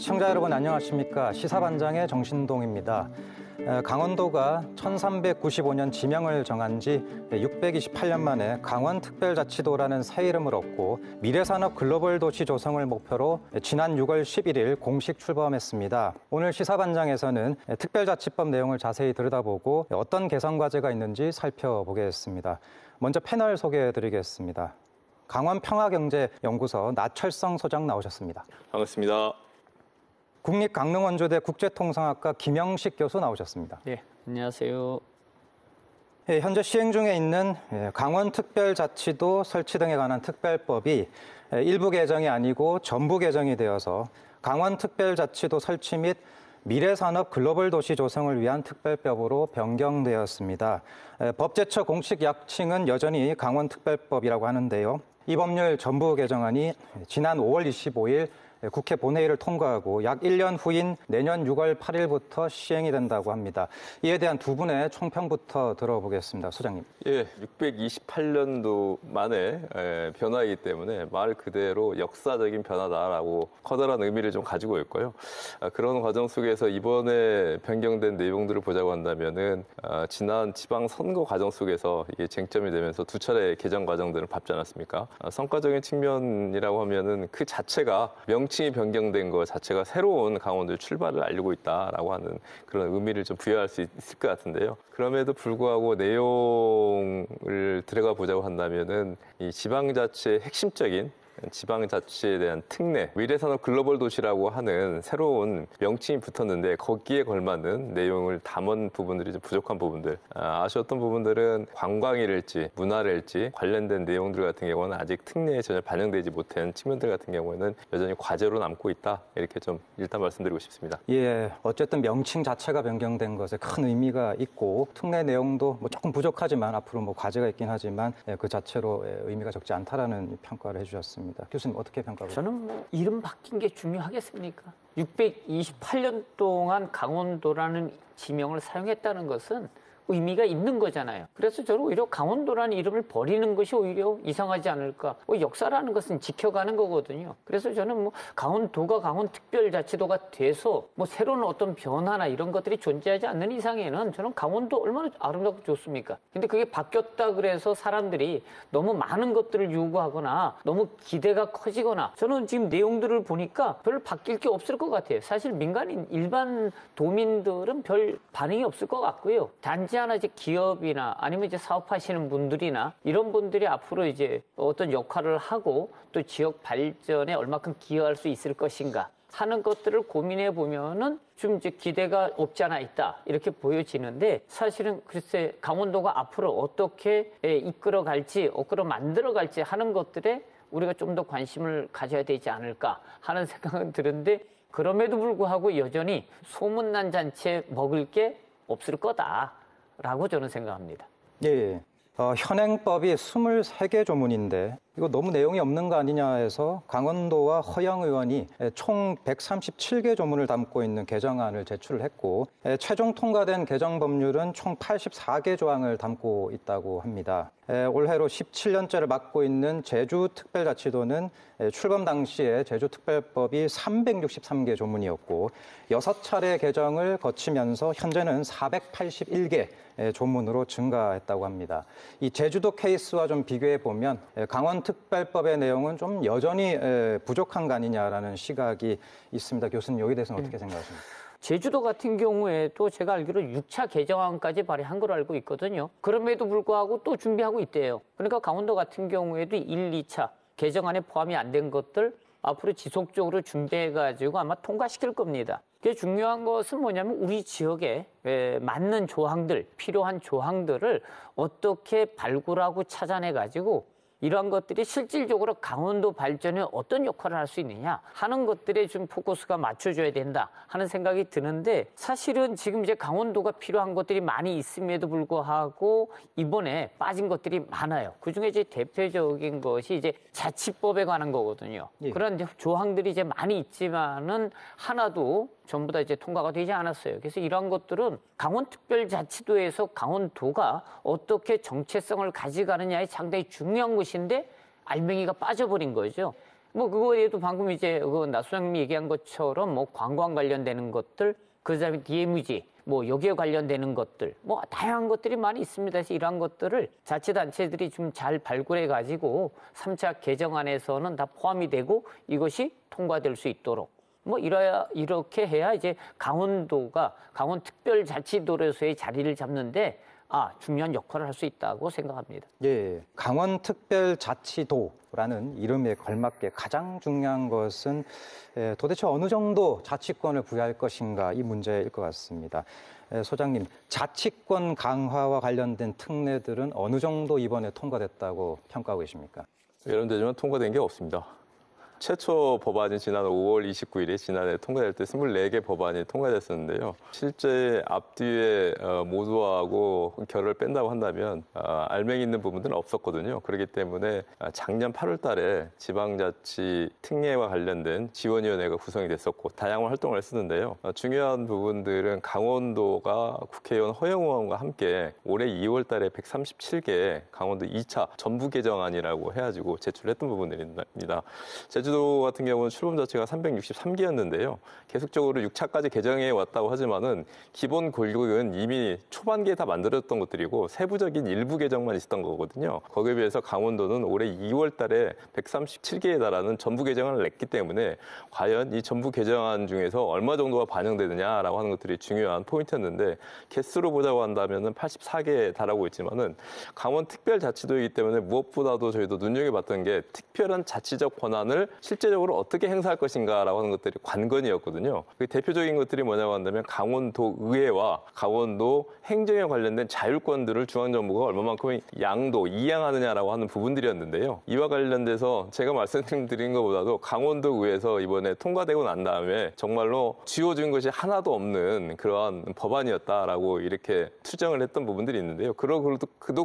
시청자 여러분 안녕하십니까. 시사반장의 정신동입니다. 강원도가 1395년 지명을 정한 지 628년 만에 강원특별자치도라는 새 이름을 얻고 미래산업 글로벌 도시 조성을 목표로 지난 6월 11일 공식 출범했습니다. 오늘 시사반장에서는 특별자치법 내용을 자세히 들여다보고 어떤 개선 과제가 있는지 살펴보겠습니다. 먼저 패널 소개해드리겠습니다. 강원평화경제연구소 나철성 소장 나오셨습니다. 반갑습니다. 국립강릉원조대 국제통상학과 김영식 교수 나오셨습니다. 네, 안녕하세요. 현재 시행 중에 있는 강원특별자치도 설치 등에 관한 특별법이 일부 개정이 아니고 전부 개정이 되어서 강원특별자치도 설치 및 미래산업 글로벌 도시 조성을 위한 특별법으로 변경되었습니다. 법제처 공식 약칭은 여전히 강원특별법이라고 하는데요. 이 법률 전부 개정안이 지난 5월 25일 국회 본회의를 통과하고 약 1년 후인 내년 6월 8일부터 시행이 된다고 합니다. 이에 대한 두 분의 총평부터 들어보겠습니다. 소장님. 예, 628년도 만에 변화이기 때문에 말 그대로 역사적인 변화다라고 커다란 의미를 좀 가지고 있고요. 그런 과정 속에서 이번에 변경된 내용들을 보자고 한다면은 지난 지방선거 과정 속에서 이게 쟁점이 되면서 두 차례 개정 과정들을 밟지 않았습니까? 성과적인 측면이라고 하면은 그 자체가 명칭이 변경된 것 자체가 새로운 강원도의 출발을 알리고 있다라고 하는 그런 의미를 좀 부여할 수 있을 것 같은데요. 그럼에도 불구하고 내용을 들어가 보자고 한다면은 이 지방자치의 핵심적인 지방자치에 대한 특례, 미래산업 글로벌 도시라고 하는 새로운 명칭이 붙었는데 거기에 걸맞는 내용을 담은 부분들이 좀 부족한 부분들, 아쉬웠던 부분들은 관광이랄지 문화랄지 관련된 내용들 같은 경우는 아직 특례에 전혀 반영되지 못한 측면들 같은 경우에는 여전히 과제로 남고 있다, 이렇게 좀 일단 말씀드리고 싶습니다. 예, 어쨌든 명칭 자체가 변경된 것에 큰 의미가 있고 특례 내용도 조금 부족하지만 앞으로 과제가 있긴 하지만 그 자체로 의미가 적지 않다라는 평가를 해주셨습니다. 교수님 어떻게 평가하세요? 저는 이름 바뀐 게 중요하겠습니까? 628년 동안 강원도라는 지명을 사용했다는 것은 의미가 있는 거잖아요. 그래서 저는 오히려 강원도라는 이름을 버리는 것이 오히려 이상하지 않을까. 역사라는 것은 지켜가는 거거든요. 그래서 저는 강원도가 강원특별자치도가 돼서 새로운 어떤 변화나 이런 것들이 존재하지 않는 이상에는 저는 강원도 얼마나 아름답고 좋습니까? 근데 그게 바뀌었다 그래서 사람들이 너무 많은 것들을 요구하거나 너무 기대가 커지거나, 저는 지금 내용들을 보니까 별로 바뀔 게 없을 것 같아요. 사실 민간인 일반 도민들은 별 반응이 없을 것 같고요. 단지 하나 이제 기업이나 아니면 이제 사업하시는 분들이나 이런 분들이 앞으로 이제 어떤 역할을 하고 또 지역 발전에 얼마큼 기여할 수 있을 것인가 하는 것들을 고민해 보면은 좀 이제 기대가 없지 않아 있다, 이렇게 보여지는데, 사실은 글쎄 강원도가 앞으로 어떻게 이끌어 갈지, 만들어 갈지 하는 것들에 우리가 좀 더 관심을 가져야 되지 않을까 하는 생각은 드는데, 그럼에도 불구하고 여전히 소문난 잔치에 먹을 게 없을 거다라고 저는 생각합니다. 예. 현행법이 23개 조문인데 이거 너무 내용이 없는 거 아니냐 해서 강원도와 허영 의원이 총 137개 조문을 담고 있는 개정안을 제출을 했고, 최종 통과된 개정 법률은 총 84개 조항을 담고 있다고 합니다. 올해로 17년째를 맡고 있는 제주특별자치도는 출범 당시에 제주특별법이 363개 조문이었고 6차례 개정을 거치면서 현재는 481개 조문으로 증가했다고 합니다. 이 제주도 케이스와 좀 비교해 보면 강원특별법의 내용은 좀 여전히 부족한 거 아니냐라는 시각이 있습니다. 교수님, 여기에 대해서는 어떻게 생각하십니까? 제주도 같은 경우에도 제가 알기로 6차 개정안까지 발의한 걸로 알고 있거든요. 그럼에도 불구하고 또 준비하고 있대요. 그러니까 강원도 같은 경우에도 1, 2차 개정안에 포함이 안 된 것들 앞으로 지속적으로 준비해가지고 아마 통과시킬 겁니다. 그게 중요한 것은 뭐냐면 우리 지역에 맞는 조항들, 필요한 조항들을 어떻게 발굴하고 찾아내가지고 이러한 것들이 실질적으로 강원도 발전에 어떤 역할을 할 수 있느냐 하는 것들에 좀 포커스가 맞춰줘야 된다 하는 생각이 드는데, 사실은 지금 이제 강원도가 필요한 것들이 많이 있음에도 불구하고 이번에 빠진 것들이 많아요. 그중에 이제 대표적인 것이 이제 자치법에 관한 거거든요. 예. 그런 조항들이 이제 많이 있지만은 하나도 전부 다 이제 통과가 되지 않았어요. 그래서 이러한 것들은 강원특별자치도에서 강원도가 어떻게 정체성을 가져가느냐에 상당히 중요한 것인데 알맹이가 빠져버린 거죠. 뭐 그거에도 방금 이제 나 소장님이 얘기한 것처럼 뭐 관광 관련되는 것들, 그다음에 DMZ, 뭐 여기에 관련되는 것들, 뭐 다양한 것들이 많이 있습니다. 그래서 이러한 것들을 자치단체들이 좀 잘 발굴해 가지고 3차 개정안에서는 다 포함이 되고 이것이 통과될 수 있도록 뭐 이렇게 해야 이제 강원도가 강원특별자치도로서의 자리를 잡는데 중요한 역할을 할 수 있다고 생각합니다. 예, 강원특별자치도라는 이름에 걸맞게 가장 중요한 것은 도대체 어느 정도 자치권을 부여할 것인가 이 문제일 것 같습니다. 소장님, 자치권 강화와 관련된 특례들은 어느 정도 이번에 통과됐다고 평가하고 계십니까? 예론되지만 통과된 게 없습니다. 최초 법안이 지난 5월 29일에 지난해 통과될 때 24개 법안이 통과됐었는데요. 실제 앞뒤에 모두하고 결을 뺀다고 한다면 알맹이 있는 부분들은 없었거든요. 그렇기 때문에 작년 8월 달에 지방자치 특례와 관련된 지원위원회가 구성이 됐었고 다양한 활동을 했었는데요. 중요한 부분들은 강원도가 국회의원 허영우원과 함께 올해 2월 달에 137개 강원도 2차 전부 개정안이라고 해가지고 제출했던 부분들입니다. 제주도 같은 경우는 출범 자체가 363개였는데요. 계속적으로 6차까지 개정해 왔다고 하지만은 기본 골격은 이미 초반기에 다 만들었던 것들이고 세부적인 일부 개정만 있었던 거거든요. 거기에 비해서 강원도는 올해 2월 달에 137개에 달하는 전부 개정안을 냈기 때문에 과연 이 전부 개정안 중에서 얼마 정도가 반영되느냐라고 하는 것들이 중요한 포인트였는데 개수로 보자고 한다면은 84개에 달하고 있지만은 강원 특별자치도이기 때문에 무엇보다도 저희도 눈여겨봤던 게 특별한 자치적 권한을 실제적으로 어떻게 행사할 것인가라고 하는 것들이 관건이었거든요. 그 대표적인 것들이 뭐냐고 한다면 강원도 의회와 강원도 행정에 관련된 자율권들을 중앙정부가 얼마만큼 이양하느냐라고 하는 부분들이었는데요. 이와 관련돼서 제가 말씀드린 것보다도 강원도 의회에서 이번에 통과되고 난 다음에 정말로 쥐어준 것이 하나도 없는 그러한 법안이었다라고 이렇게 추정을 했던 부분들이 있는데요. 그도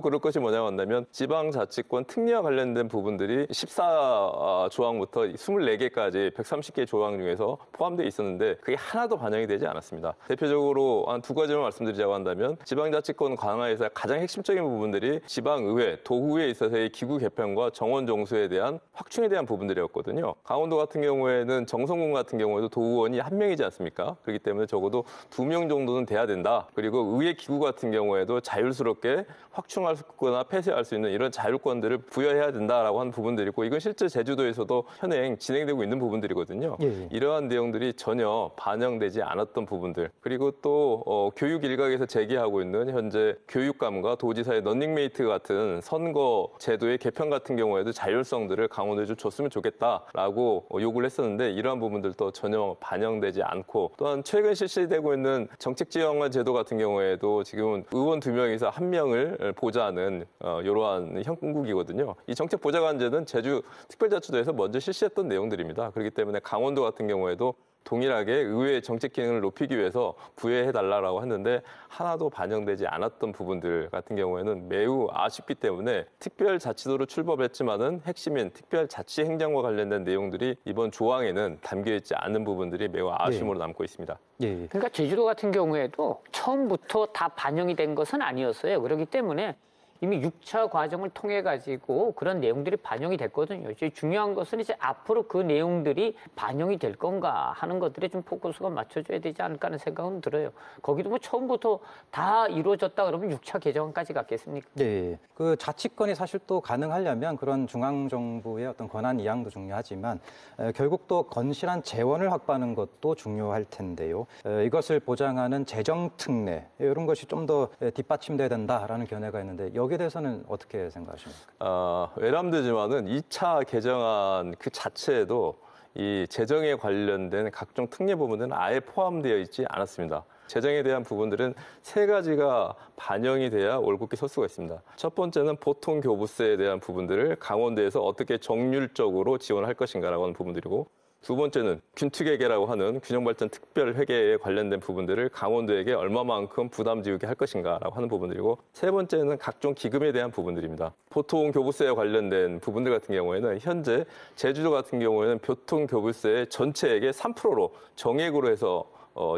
그럴 것이 뭐냐고 한다면 지방자치권 특례와 관련된 부분들이 14조항부터 24개까지 130개 조항 중에서 포함되어 있었는데 그게 하나도 반영이 되지 않았습니다. 대표적으로 한 두 가지만 말씀드리자고 한다면 지방자치권 강화에서 가장 핵심적인 부분들이 지방의회, 도의회에 있어서의 기구 개편과 정원 정수에 대한 확충에 대한 부분들이었거든요. 강원도 같은 경우에는 정성군 같은 경우에도 도의원이 1명이지 않습니까? 그렇기 때문에 적어도 2명 정도는 돼야 된다. 그리고 의회 기구 같은 경우에도 자율스럽게 확충하거나 폐쇄할 수 있는 이런 자율권들을 부여해야 된다라고 하는 부분들이 있고 이건 실제 제주도에서도 현행 진행되고 있는 부분들이거든요. 예. 이러한 내용들이 전혀 반영되지 않았던 부분들 그리고 또 교육 일각에서 제기하고 있는 현재 교육감과 도지사의 런닝메이트 같은 선거 제도의 개편 같은 경우에도 자율성들을 강원도에 좀 줬으면 좋겠다라고 요구를 했었는데 이러한 부분들도 전혀 반영되지 않고 또한 최근 실시되고 있는 정책지원관 제도 같은 경우에도 지금 의원 2명에서 1명을 보좌하는 이러한 형국이거든요. 이 정책보좌관제는 제주 특별자치도에서 먼저 실시했던 내용들입니다. 그렇기 때문에 강원도 같은 경우에도 동일하게 의회의 정책 기능을 높이기 위해서 부여해달라고 했는데 하나도 반영되지 않았던 부분들 같은 경우에는 매우 아쉽기 때문에 특별자치도로 출범했지만은 핵심인 특별자치행정과 관련된 내용들이 이번 조항에는 담겨있지 않은 부분들이 매우 아쉬움으로 남고 있습니다. 예. 그러니까 제주도 같은 경우에도 처음부터 다 반영이 된 것은 아니었어요. 그렇기 때문에 이미 6차 과정을 통해 가지고 그런 내용들이 반영이 됐거든요. 이제 중요한 것은 이제 앞으로 그 내용들이 반영이 될 건가 하는 것들에 좀 포커스가 맞춰줘야 되지 않을까 하는 생각은 들어요. 거기도 뭐 처음부터 다 이루어졌다 그러면 6차 개정안까지 갔겠습니까? 네, 그 자치권이 사실 또 가능하려면 그런 중앙정부의 어떤 권한 이양도 중요하지만 결국 또 건실한 재원을 확보하는 것도 중요할 텐데요. 이것을 보장하는 재정특례 이런 것이 좀 더 뒷받침돼야 된다라는 견해가 있는데 여기에 대해서는 어떻게 생각하십니까? 외람되지만은 2차 개정안 그 자체에도 이 재정에 관련된 각종 특례 부분은 아예 포함되어 있지 않았습니다. 재정에 대한 부분들은 3가지가 반영이 돼야 올곧게 설 수가 있습니다. 첫 번째는 보통 교부세에 대한 부분들을 강원도에서 어떻게 정률적으로 지원할 것인가라고 하는 부분들이고 두 번째는 균특회계라고 하는 균형발전 특별회계에 관련된 부분들을 강원도에게 얼마만큼 부담 지우게 할 것인가라고 하는 부분들이고 세 번째는 각종 기금에 대한 부분들입니다. 보통 교부세와 관련된 부분들 같은 경우에는 현재 제주도 같은 경우에는 보통 교부세의 전체액의 3%로 정액으로 해서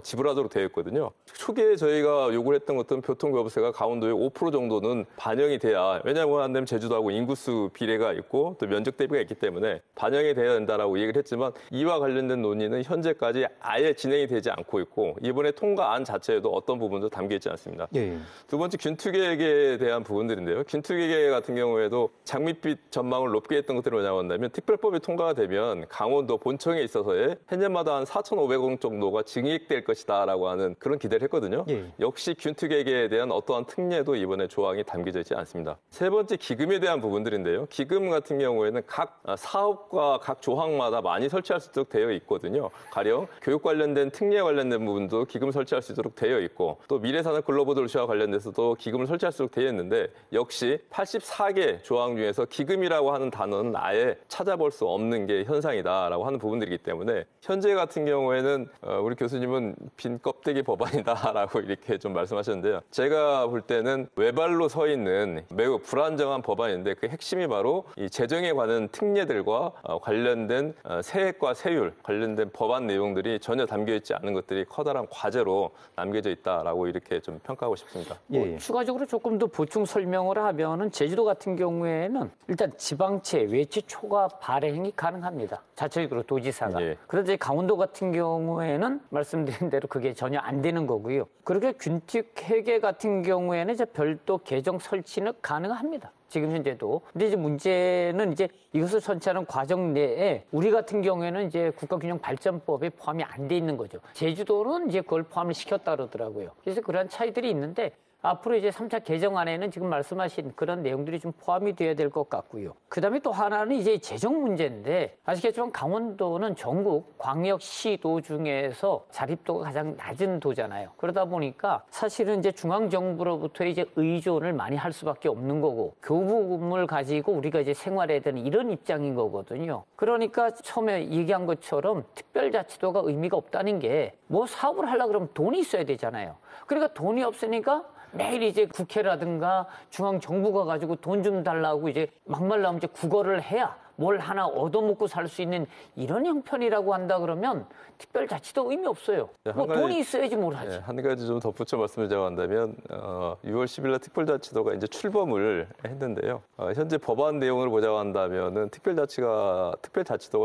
지불하도록 되어 있거든요. 초기에 저희가 요구를 했던 것들은 교통교부세가 강원도에 5% 정도는 반영이 돼야, 왜냐하면 안 되면 제주도하고 인구수 비례가 있고 또 면적 대비가 있기 때문에 반영이 돼야 된다라고 얘기를 했지만, 이와 관련된 논의는 현재까지 아예 진행이 되지 않고 있고, 이번에 통과안 자체에도 어떤 부분도 담겨 있지 않습니다. 예. 두 번째, 균투계획에 대한 부분들인데요. 균투계획 같은 경우에도 장밋빛 전망을 높게 했던 것들이 뭐냐고 한다면, 특별법이 통과가 되면 강원도 본청에 있어서의 해년마다 한 4,500억 정도가 증액될 것이다라고 하는 그런 기대를 했거든요. 예. 역시 균투계획에 대한 어떠한 특례도 이번에 조항이 담겨져 있지 않습니다. 세 번째, 기금에 대한 부분들인데요. 기금 같은 경우에는 각 사업과 각 조항마다 많이 설치할 수 있도록 되어 있거든요. 가령 교육 관련된 특례 관련된 부분도 기금 설치할 수 있도록 되어 있고, 또 미래산업 글로벌 도시와 관련돼서도 기금을 설치할 수 있도록 되어 있는데, 역시 84개 조항 중에서 기금이라고 하는 단어는 아예 찾아볼 수 없는 게 현상이다라고 하는 부분들이기 때문에, 현재 같은 경우에는 우리 교수님은 빈 껍데기 법안이다라고 이렇게 좀 말씀하셨는데요. 제가 볼 때는 외발로 서 있는 매우 불안정한 법안인데, 그 핵심이 바로 이 재정에 관한 특례들과 관련된 세액과 세율 관련된 법안 내용들이 전혀 담겨 있지 않은 것들이 커다란 과제로 남겨져 있다라고 이렇게 좀 평가하고 싶습니다. 예. 추가적으로 조금 더 보충 설명을 하면은, 제주도 같은 경우에는 일단 지방채, 외채 초과 발행이 가능합니다. 자체적으로 도지사가. 예. 그런데 강원도 같은 경우에는 말씀드린 대로 그게 전혀 안 되는 거고요. 그렇게 균특회계 같은 경우에는 이제 별도 계정 설치는 가능합니다. 지금 현재도. 근데 이제 문제는 이제 이것을 선치하는 과정 내에 우리 같은 경우에는 이제 국가균형발전법에 포함이 안 돼 있는 거죠. 제주도는 이제 그걸 포함을 시켰다 그러더라고요. 그래서 그런 차이들이 있는데, 앞으로 이제 3차 개정안에는 지금 말씀하신 그런 내용들이 좀 포함이 돼야 될 것 같고요. 그 다음에 또 하나는 이제 재정 문제인데, 아시겠지만 강원도는 전국 광역시도 중에서 자립도가 가장 낮은 도잖아요. 그러다 보니까 사실은 이제 중앙정부로부터 이제 의존을 많이 할 수밖에 없는 거고, 교부금을 가지고 우리가 이제 생활해야 되는 이런 입장인 거거든요. 그러니까 처음에 얘기한 것처럼 특별자치도가 의미가 없다는 게, 뭐 사업을 하려고 그러면 돈이 있어야 되잖아요. 그러니까 돈이 없으니까 매일 이제 국회라든가 중앙정부가 가지고 돈 좀 달라고 이제 막말 나오면 이제 구걸을 해야 뭘 하나 얻어먹고 살 수 있는 이런 형편이라고 한다 그러면 특별자치도 의미 없어요. 뭐 돈이 있어야지 뭘 하지. 네, 한 가지 좀 덧붙여 말씀드리자고 한다면, 6월 10일 날 특별자치도가 이제 출범을 했는데요. 현재 법안 내용을 보자고 한다면은 특별자치도가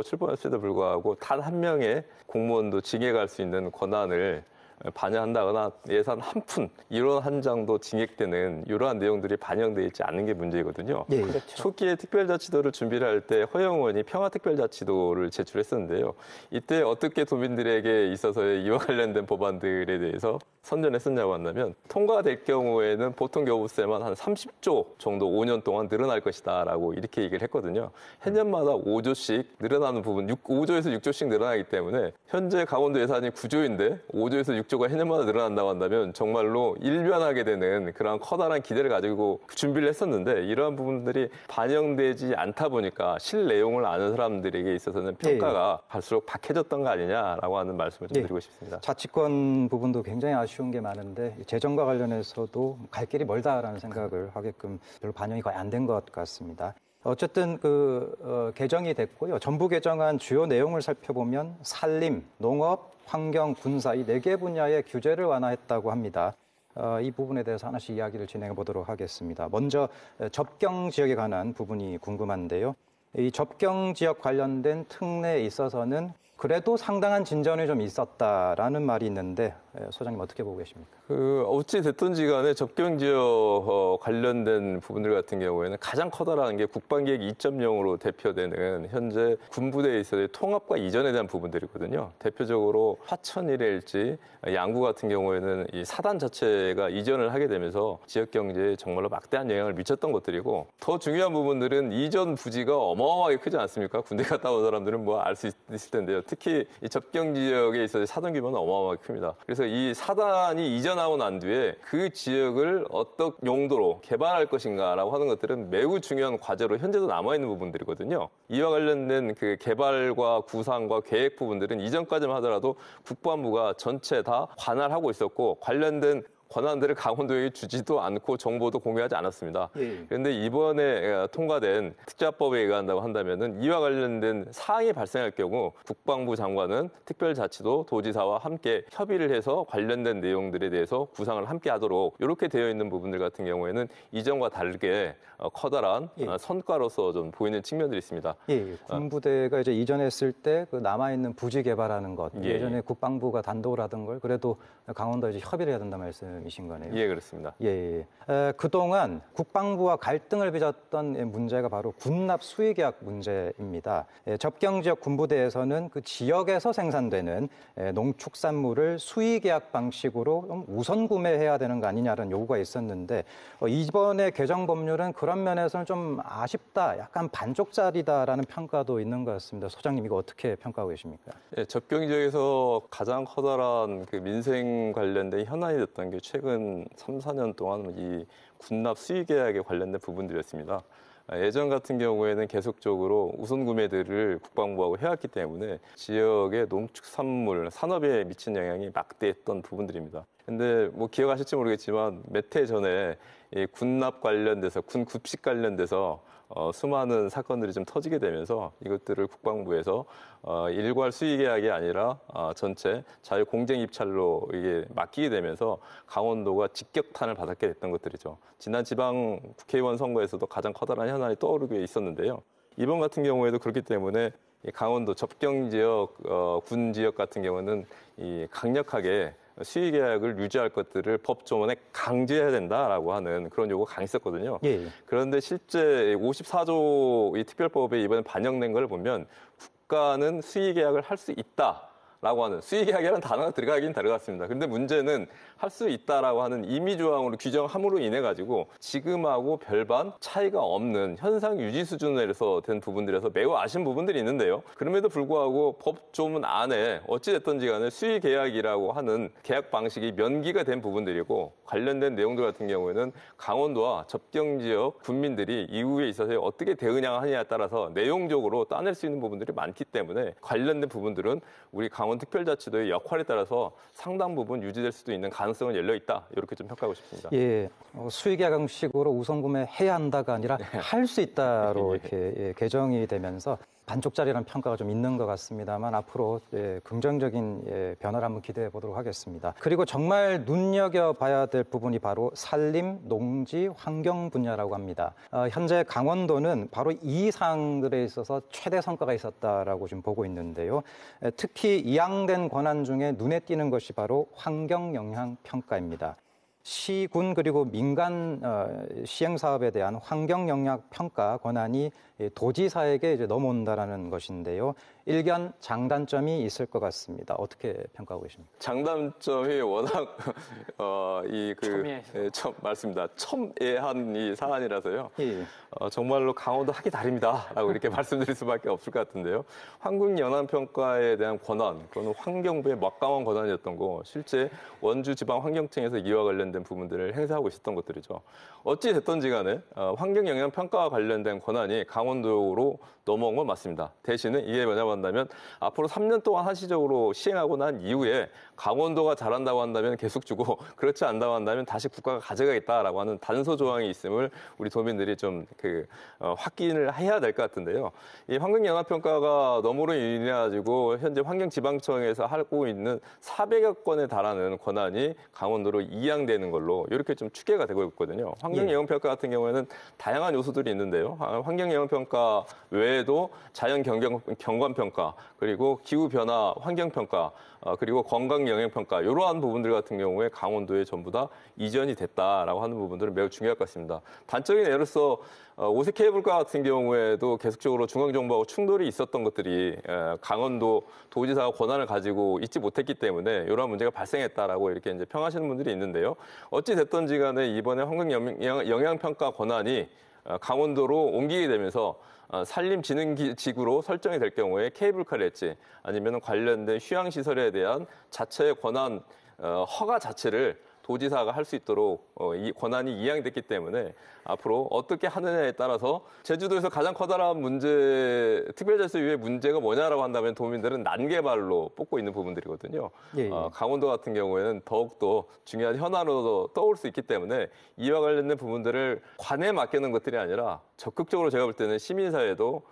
출범했음에도 불구하고 단 한 명의 공무원도 징계갈 수 있는 권한을 반영한다거나 예산 한 푼, 1원 한 장도 징액되는 이러한 내용들이 반영되어 있지 않는 게 문제거든요. 예. 그렇죠. 초기에 특별자치도를 준비를 할 때 허영 의원이 평화특별자치도를 제출했었는데요. 이때 어떻게 도민들에게 있어서의 이와 관련된 법안들에 대해서 선전했었냐고 한다면, 통과될 경우에는 보통 교부세만 한 30조 정도 5년 동안 늘어날 것이다라고 이렇게 얘기를 했거든요. 해년마다 5조씩 늘어나는 부분, 5조에서 6조씩 늘어나기 때문에 현재 강원도 예산이 9조인데 5조에서 6조가 해년마다 늘어난다고 한다면 정말로 일변하게 되는 그런 커다란 기대를 가지고 준비를 했었는데, 이러한 부분들이 반영되지 않다 보니까 실 내용을 아는 사람들에게 있어서는 평가가 갈수록 박해졌던 거 아니냐라고 하는 말씀을 좀 드리고 싶습니다. 자치권 부분도 굉장히 아쉬운 게 많은데, 재정과 관련해서도 갈 길이 멀다라는 생각을 하게끔 별로 반영이 거의 안 된 것 같습니다. 어쨌든 개정이 됐고요. 전부 개정안 주요 내용을 살펴보면 산림, 농업, 환경, 군사 이 4개 분야의 규제를 완화했다고 합니다. 이 부분에 대해서 하나씩 이야기를 진행해 보도록 하겠습니다. 먼저 접경 지역에 관한 부분이 궁금한데요. 이 접경 지역 관련된 특례에 있어서는 그래도 상당한 진전이 좀 있었다라는 말이 있는데, 소장님 어떻게 보고 계십니까? 어찌 됐든지 간에 접경 지역 관련된 부분들 같은 경우에는 가장 커다란 게 국방계획 2.0으로 대표되는 현재 군부대에 있어서의 통합과 이전에 대한 부분들이거든요. 대표적으로 화천이랄지 양구 같은 경우에는 이 사단 자체가 이전을 하게 되면서 지역 경제에 정말로 막대한 영향을 미쳤던 것들이고, 더 중요한 부분들은 이전 부지가 어마어마하게 크지 않습니까? 군대 갔다 온 사람들은 뭐 알 수 있을 텐데요. 특히 이 접경 지역에 있어서 사단 규모는 어마어마하게 큽니다. 그래서 이 사단이 이전하고 난 뒤에 그 지역을 어떤 용도로 개발할 것인가라고 하는 것들은 매우 중요한 과제로 현재도 남아있는 부분들이거든요. 이와 관련된 그 개발과 구상과 계획 부분들은 이전까지만 하더라도 국방부가 전체 다 관할하고 있었고, 관련된 권한들을 강원도에 주지도 않고 정보도 공개하지 않았습니다. 그런데 이번에 통과된 특자법에 의한다고 한다면은 이와 관련된 사항이 발생할 경우 국방부 장관은 특별자치도 도지사와 함께 협의를 해서 관련된 내용들에 대해서 구상을 함께 하도록 이렇게 되어 있는 부분들 같은 경우에는 이전과 다르게 커다란 성과로서 좀 보이는 측면들이 있습니다. 군부대가 이제 이전에 했을 때 그 남아있는 부지 개발하는 것, 예전에 국방부가 단독을 하던 걸 그래도 강원도에 이제 협의를 해야 된다 말씀이신 거네요. 예, 그렇습니다. 그동안 국방부와 갈등을 빚었던 문제가 바로 군납 수의계약 문제입니다. 접경 지역 군부대에서는 그 지역에서 생산되는 농축산물을 수의계약 방식으로 우선 구매해야 되는 거 아니냐는 요구가 있었는데 이번에 개정 법률은 그런 면에서는 좀 아쉽다, 약간 반쪽짜리다라는 평가도 있는 것 같습니다. 소장님 이거 어떻게 평가하고 계십니까? 예, 접경 지역에서 가장 커다란 그 민생 관련된 현안이 됐던 게 최근 3, 4년 동안 이 군납 수의 계약에 관련된 부분들이었습니다. 예전 같은 경우에는 계속적으로 우선 구매들을 국방부하고 해왔기 때문에 지역의 농축산물 산업에 미친 영향이 막대했던 부분들입니다. 근데 뭐 기억하실지 모르겠지만 몇 해 전에 이 군납 관련돼서 군 급식 관련돼서 수많은 사건들이 좀 터지게 되면서 이것들을 국방부에서 일괄 수의 계약이 아니라 전체 자유 공쟁 입찰로 이게 맡기게 되면서 강원도가 직격탄을 받았게 됐던 것들이죠. 지난 지방 국회의원 선거에서도 가장 커다란 현안이 떠오르게 있었는데요. 이번 같은 경우에도 그렇기 때문에 강원도 접경 지역, 군 지역 같은 경우는 이 강력하게 수의 계약을 유지할 것들을 법조문에 강제해야 된다라고 하는 그런 요구가 강했었거든요. 그런데 실제 54조 이 특별법에 이번에 반영된 걸 보면 국가는 수의 계약을 할 수 있다라고 하는 수의 계약이라는 단어가 들어가긴 들어갔습니다. 그런데 문제는 할 수 있다라고 하는 임의 조항으로 규정함으로 인해 가지고 지금하고 별반 차이가 없는 현상 유지 수준에서 된 부분들에서 매우 아쉬운 부분들이 있는데요. 그럼에도 불구하고 법조문 안에 어찌됐든지 간에 수의 계약이라고 하는 계약 방식이 면기가 된 부분들이고 관련된 내용들 같은 경우에는 강원도와 접경 지역 군민들이 이후에 있어서 어떻게 대응하느냐에 따라서 내용적으로 따낼 수 있는 부분들이 많기 때문에 관련된 부분들은 우리 강원특별자치도의 역할에 따라서 상당 부분 유지될 수도 있는 가능성은 열려 있다. 이렇게 좀 평가하고 싶습니다. 수의계약 형식으로 우선 구매해야 한다가 아니라 할 수 있다로 이렇게 개정이 되면서 반쪽짜리라는 평가가 좀 있는 것 같습니다만 앞으로 긍정적인 변화를 한번 기대해 보도록 하겠습니다. 그리고 정말 눈여겨봐야 될 부분이 바로 산림, 농지, 환경 분야라고 합니다. 현재 강원도는 바로 이 사항들에 있어서 최대 성과가 있었다라고 지금 보고 있는데요. 특히 이양된 권한 중에 눈에 띄는 것이 바로 환경영향평가입니다. 시, 군 그리고 민간 시행사업에 대한 환경영향평가 권한이 도지사에게 이제 넘어온다라는 것인데요. 일견 장단점이 있을 것 같습니다. 어떻게 평가하고 계십니까? 장단점이 워낙 맞습니다. 첨예한 이 사안이라서요. 정말로 강원도 하기 다릅니다라고 이렇게 말씀드릴 수밖에 없을 것 같은데요. 환경영향평가에 대한 권한, 그거는 환경부의 막강한 권한이었던 거, 실제 원주지방환경청에서 이와 관련된 부분들을 행사하고 있었던 것들이죠. 어찌 됐든지 간에 환경영향평가와 관련된 권한이 강원도로 넘어온 건 맞습니다. 대신에 이게 뭐냐고 한다면 앞으로 3년 동안 한시적으로 시행하고 난 이후에 강원도가 잘한다고 한다면 계속 주고 그렇지 않다고 한다면 다시 국가가 가져가겠다라고 하는 단서 조항이 있음을 우리 도민들이 좀 확인을 해야 될 것 같은데요. 이 환경영향평가가 너무로 인해 가지고 현재 환경지방청에서 하고 있는 400여 건에 달하는 권한이 강원도로 이양되는 걸로 이렇게 좀 추계가 되고 있거든요. 환경영향평가 같은 경우에는 다양한 요소들이 있는데요. 환경영향평가 외에도 자연경관평가, 그리고 기후변화 환경평가, 그리고 건강영향평가 이러한 부분들 같은 경우에 강원도에 전부 다 이전이 됐다라고 하는 부분들은 매우 중요할 것 같습니다. 단적인 예로서 오색 케이블카 같은 경우에도 계속적으로 중앙정부하고 충돌이 있었던 것들이 강원도 도지사가 권한을 가지고 있지 못했기 때문에 이러한 문제가 발생했다라고 이렇게 이제 평하시는 분들이 있는데요. 어찌 됐든지 간에 이번에 환경영향평가 권한이 강원도로 옮기게 되면서 산림진흥지구로 설정이 될 경우에 케이블카랄지 아니면 관련된 휴양시설에 대한 자체의 권한 허가 자체를 도지사가 할 수 있도록 이 권한이 이양됐기 때문에 앞으로 어떻게 하느냐에 따라서 제주도에서 가장 커다란 문제, 특별자치구의 문제가 뭐냐라고 한다면 도민들은 난개발로 뽑고 있는 부분들이거든요. 예, 예. 강원도 같은 경우에는 더욱더 중요한 현안으로 떠올 수 있기 때문에 이와 관련된 부분들을 관에 맡기는 것들이 아니라 적극적으로 제가 볼 때는 시민사회도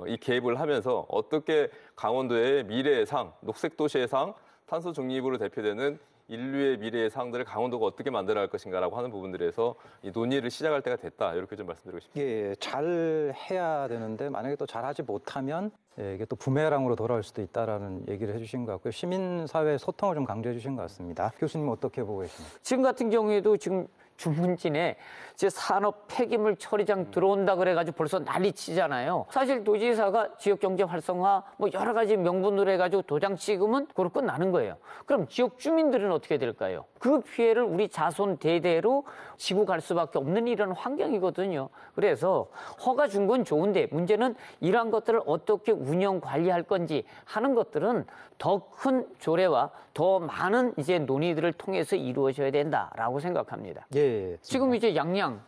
이 개입을 하면서 어떻게 강원도의 미래의 상, 녹색도시의 상, 탄소 중립으로 대표되는 인류의 미래의 상들을 강원도가 어떻게 만들어갈 것인가라고 하는 부분들에서 이 논의를 시작할 때가 됐다. 이렇게 좀 말씀드리고 싶습니다. 예, 잘 해야 되는데 만약에 또 잘하지 못하면 이게 또 부메랑으로 돌아올 수도 있다라는 얘기를 해주신 것 같고요. 시민사회 소통을 좀 강조해 주신 것 같습니다. 교수님 어떻게 보고 계십니까? 지금 같은 경우에도 지금 주문진에 이제 산업 폐기물 처리장 들어온다 그래가지고 벌써 난리 치잖아요. 사실 도지사가 지역경제 활성화 뭐 여러 가지 명분으로 해가지고 도장 찍으면 그로 끝나는 거예요. 그럼 지역 주민들은 어떻게 될까요? 그 피해를 우리 자손 대대로 지고 갈 수밖에 없는 이런 환경이거든요. 그래서 허가 준 건 좋은데 문제는 이러한 것들을 어떻게 운영 관리할 건지 하는 것들은 더 큰 조례와 더 많은 이제 논의들을 통해서 이루어져야 된다라고 생각합니다. 예, 지금 이제 양양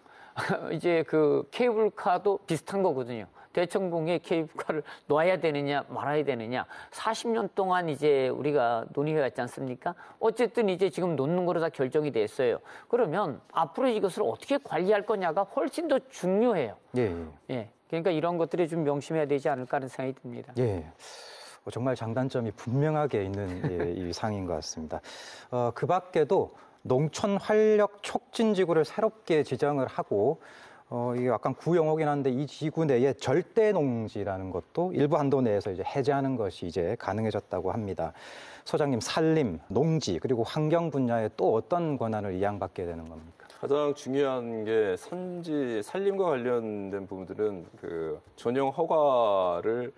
이제 그 케이블카도 비슷한 거거든요. 대청봉에 케이블카를 놔야 되느냐 말아야 되느냐 40년 동안 이제 우리가 논의해 왔지 않습니까? 어쨌든 이제 지금 놓는 거로 다 결정이 됐어요. 그러면 앞으로 이것을 어떻게 관리할 거냐가 훨씬 더 중요해요. 예, 예. 그러니까 이런 것들이 좀 명심해야 되지 않을까 하는 생각이 듭니다. 예. 정말 장단점이 분명하게 있는 이 상인 것 같습니다. 그 밖에도 농촌 활력 촉진 지구를 새롭게 지정을 하고 이게 약간 구용어긴 한데 이 지구 내에 절대 농지라는 것도 일부 한도 내에서 이제 해제하는 것이 이제 가능해졌다고 합니다. 소장님, 산림, 농지 그리고 환경 분야에 또 어떤 권한을 이양받게 되는 겁니까? 가장 중요한 게 산림과 관련된 부분들은 그 전용 허가를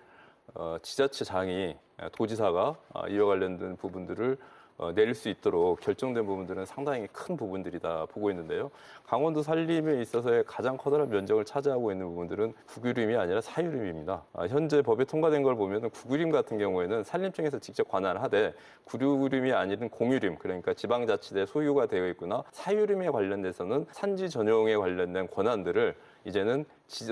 지자체장이 도지사가 이와 관련된 부분들을 내릴 수 있도록 결정된 부분들은 상당히 큰 부분들이다 보고 있는데요. 강원도 산림에 있어서의 가장 커다란 면적을 차지하고 있는 부분들은 국유림이 아니라 사유림입니다. 현재 법에 통과된 걸 보면 국유림 같은 경우에는 산림청에서 직접 관할을 하되 국유림이 아닌 공유림, 그러니까 지방자치대 소유가 되어 있거나 사유림에 관련돼서는 산지 전용에 관련된 권한들을 이제는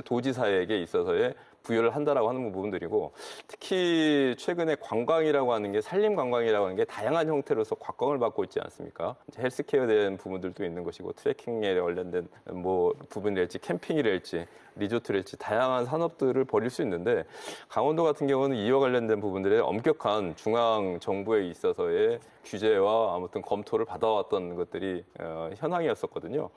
도지사에게 있어서의 부여를 한다라고 하는 부분들이고, 특히 최근에 관광이라고 하는 게 산림 관광이라고 하는 게 다양한 형태로서 곽광을 받고 있지 않습니까? 헬스케어에 대한 부분들도 있는 것이고 트레킹에 관련된 뭐 부분이랄지 캠핑이랄지 리조트랄지 다양한 산업들을 벌일 수 있는데, 강원도 같은 경우는 이와 관련된 부분들에 엄격한 중앙 정부에 있어서의 규제와 아무튼 검토를 받아왔던 것들이 현황이었었거든요.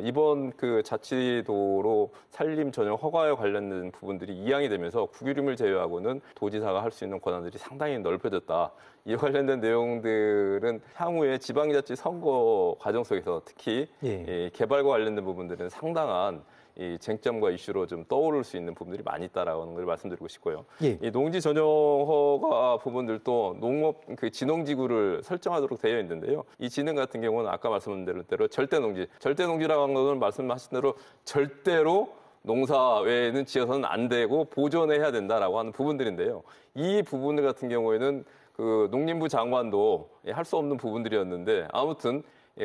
이번 그 자치도로 산림 전용 허가에 관련된 부분들이 이양이 되면서 국유림을 제외하고는 도지사가 할 수 있는 권한들이 상당히 넓혀졌다. 이와 관련된 내용들은 향후에 지방자치 선거 과정 속에서 특히 이 개발과 관련된 부분들은 상당한 이 쟁점과 이슈로 좀 떠오를 수 있는 부분들이 많이 있다라는 걸 말씀드리고 싶고요. 이 농지 전용 허가 부분들도 농업 그 진농지구를 설정하도록 되어 있는데요. 이 진흥 같은 경우는 아까 말씀드린 대로 절대농지라고 하는 것은 말씀하신 대로 절대로 농사 외에는 지어서는 안 되고 보존해야 된다라고 하는 부분들인데요. 이 부분들 같은 경우에는 그 농림부 장관도 할 수 없는 부분들이었는데, 아무튼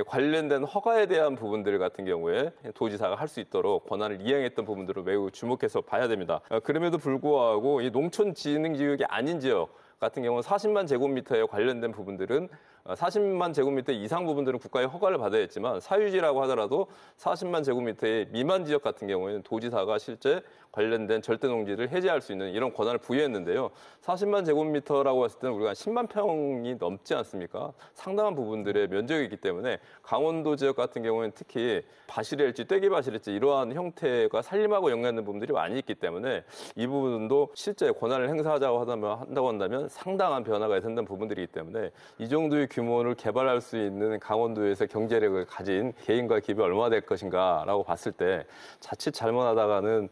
관련된 허가에 대한 부분들 같은 경우에 도지사가 할 수 있도록 권한을 이양했던 부분들을 매우 주목해서 봐야 됩니다. 그럼에도 불구하고 이 농촌진흥지역이 아닌 지역 같은 경우는 40만 제곱미터에 관련된 부분들은 40만 제곱미터 이상 부분들은 국가의 허가를 받아야 했지만, 사유지라고 하더라도 40만 제곱미터의 미만 지역 같은 경우에는 도지사가 실제 관련된 절대농지를 해제할 수 있는 이런 권한을 부여했는데요. 40만 제곱미터라고 했을 때는 우리가 10만 평이 넘지 않습니까? 상당한 부분들의 면적이기 때문에 강원도 지역 같은 경우에는 특히 바실일지 떼기바실일지 이러한 형태가 산림하고 연관된 부분들이 많이 있기 때문에 이 부분도 실제 권한을 행사하자고 한다고 한다면 상당한 변화가 있었던 부분들이기 때문에 이 정도의 규모를 개발할 수 있는 강원도에서 경제력을 가진 개인과 기업이 얼마나 될 것인가라고 봤을 때 자칫 잘못하다가는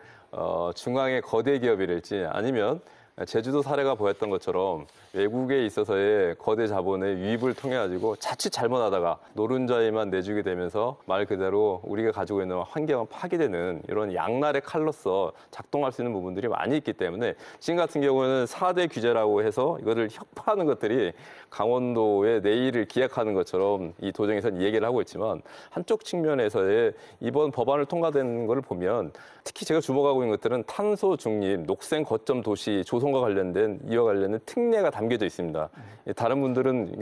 중앙의 거대 기업이랄지 아니면 제주도 사례가 보였던 것처럼 외국에 있어서의 거대 자본의 유입을 통해 가지고 자칫 잘못하다가 노른자에만 내주게 되면서 말 그대로 우리가 가지고 있는 환경은 파괴되는 이런 양날의 칼로서 작동할 수 있는 부분들이 많이 있기 때문에 지금 같은 경우는 4대 규제라고 해서 이거를 혁파하는 것들이 강원도의 내일을 기약하는 것처럼 이 도정에서는 얘기를 하고 있지만 한쪽 측면에서의 이번 법안을 통과된 것을 보면 특히 제가 주목하고 있는 것들은 탄소 중립, 녹색 거점 도시 조성과 관련된 이와 관련된 특례가 담겨져 있습니다. 다른 분들은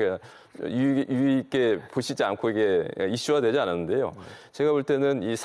유의 있게 보시지 않고 이게 이슈화되지 않았는데요. 제가 볼 때는 이